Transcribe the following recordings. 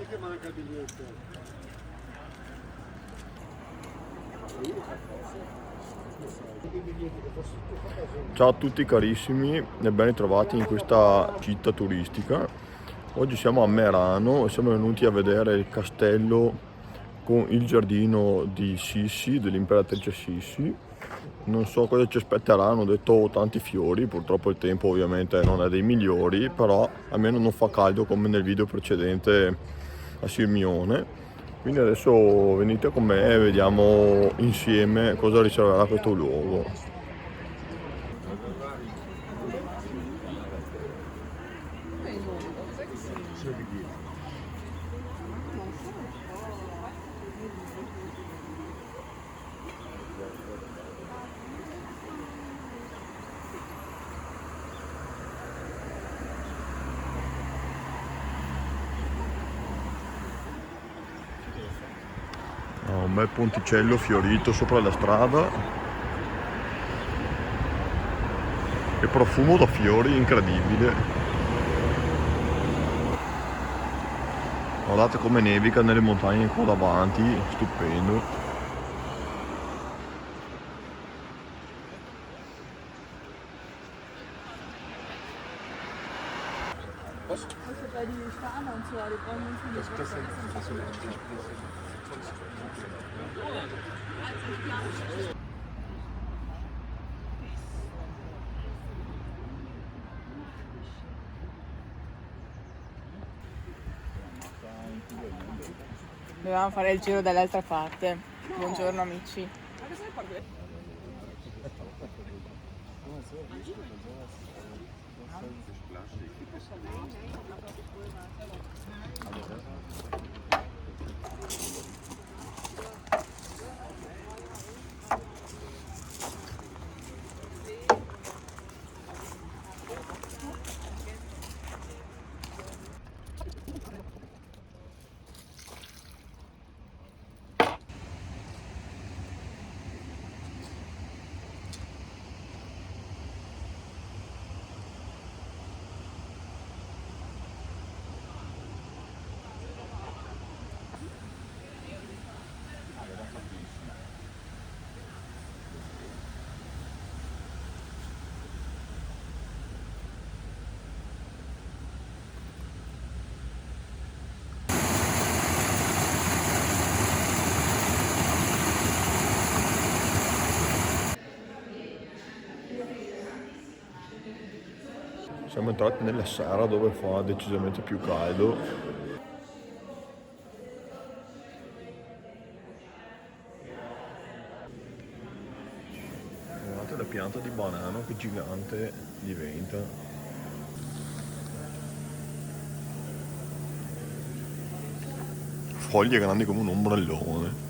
che manca il biglietto. Ciao a tutti carissimi e ben ritrovati in questa città turistica. Oggi siamo a Merano e siamo venuti a vedere il castello con il giardino di Sissi, dell'imperatrice Sissi. Non so cosa ci aspetterà, hanno detto tanti fiori, purtroppo il tempo ovviamente non è dei migliori, però almeno non fa caldo come nel video precedente a Sirmione. Quindi adesso venite con me e vediamo insieme cosa riserverà questo luogo. Un bel ponticello fiorito sopra la strada e profumo da fiori incredibile. Guardate come nevica nelle montagne qua davanti, stupendo. Dovevamo fare il giro dall'altra parte. Buongiorno amici. Siamo entrati nella sera dove fa decisamente più caldo. Guardate la pianta di banano che gigante diventa. Foglie grandi come un ombrellone.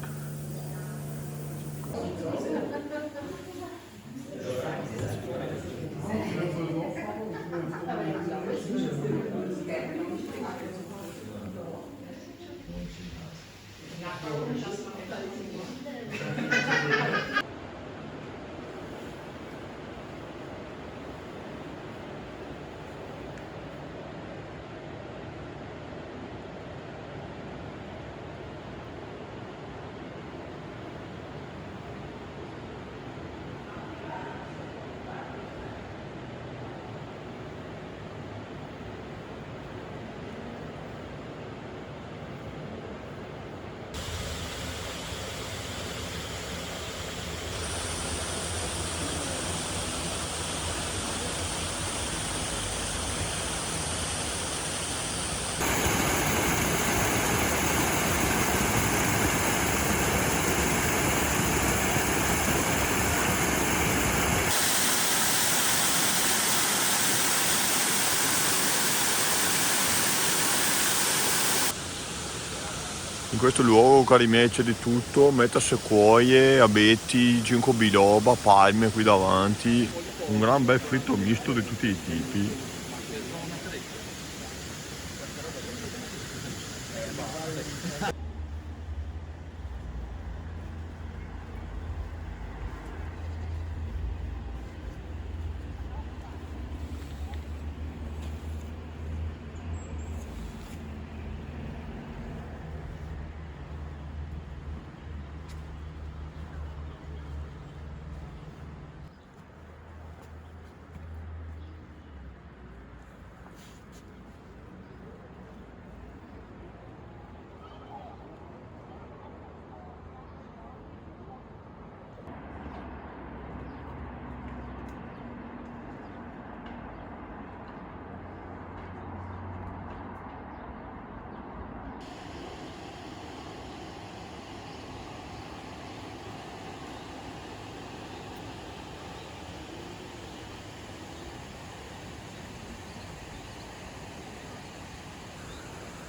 In questo luogo, cari miei, c'è di tutto, meta sequoie, abeti, ginkgo biloba, palme qui davanti, un gran bel fritto misto di tutti i tipi.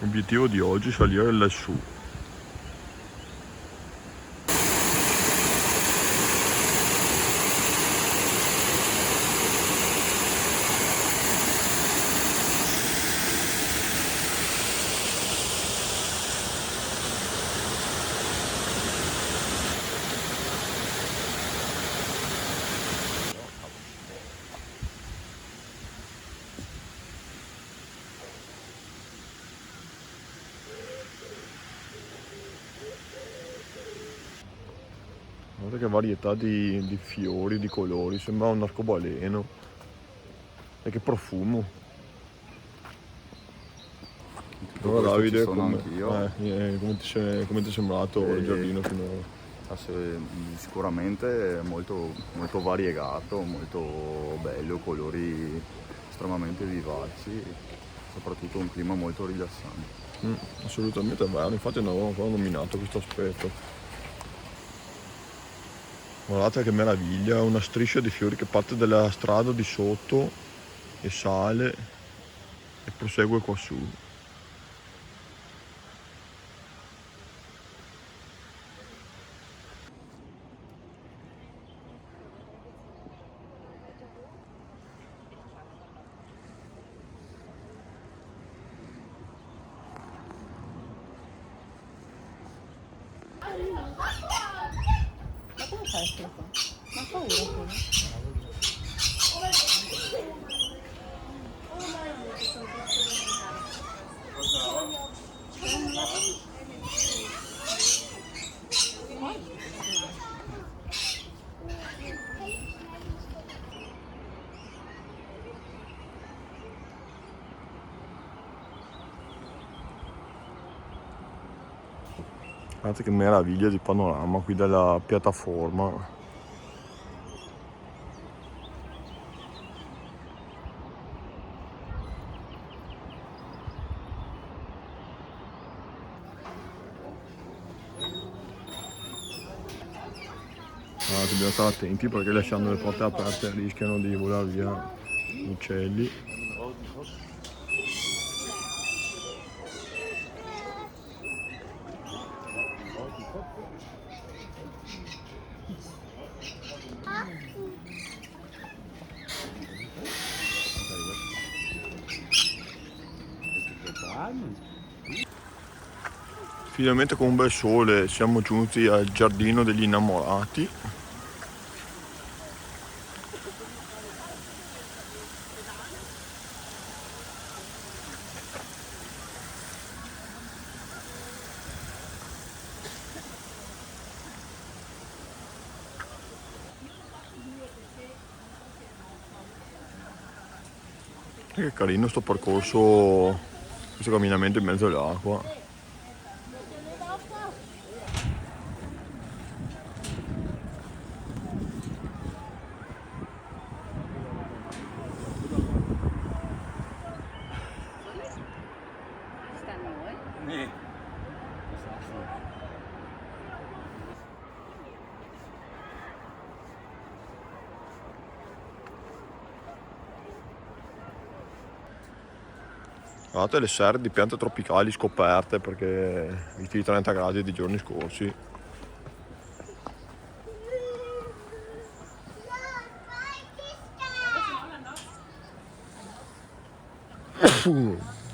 L'obiettivo di oggi è salire lassù. Guarda che varietà di fiori, di colori, sembra un arcobaleno. E che profumo. Allora Davide, come ti è sembrato il giardino finora? Sicuramente molto, molto variegato, molto bello, colori estremamente vivaci, soprattutto un clima molto rilassante. Assolutamente vero, infatti non avevo ancora nominato questo aspetto. Guardate che meraviglia, una striscia di fiori che parte dalla strada di sotto e sale e prosegue qua su. Ma come fai a essere qua? Ma ha paura tu? Guardate che meraviglia di panorama qui dalla piattaforma. Dobbiamo stare attenti perché lasciando le porte aperte rischiano di volare via gli uccelli. Finalmente con un bel sole siamo giunti al giardino degli innamorati. Che carino sto percorso, questo camminamento in mezzo all'acqua. Guardate le serre di piante tropicali scoperte perché visti i 30 gradi dei giorni scorsi.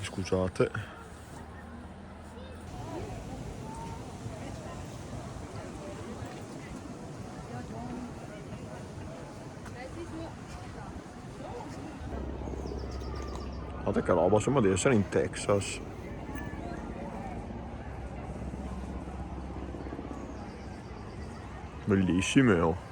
Scusate. Guardate che roba, sembra di essere in Texas. Bellissime, oh.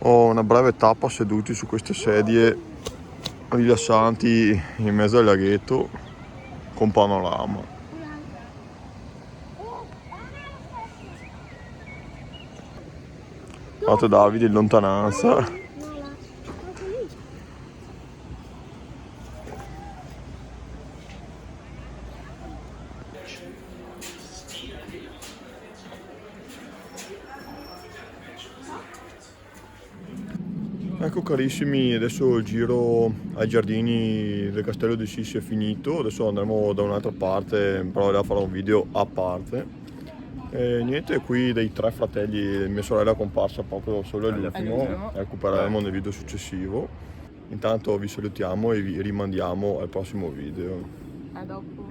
Ho una breve tappa seduti su queste sedie rilassanti in mezzo al laghetto con panorama. Guardate Davide in lontananza. Ecco carissimi, adesso il giro ai giardini del castello di Sissi è finito, adesso andremo da un'altra parte, però là farò un video a parte. E niente, qui dei 3 fratelli, mia sorella è comparsa proprio solo all'ultimo, la recupereremo nel video successivo. Intanto vi salutiamo e vi rimandiamo al prossimo video. A dopo.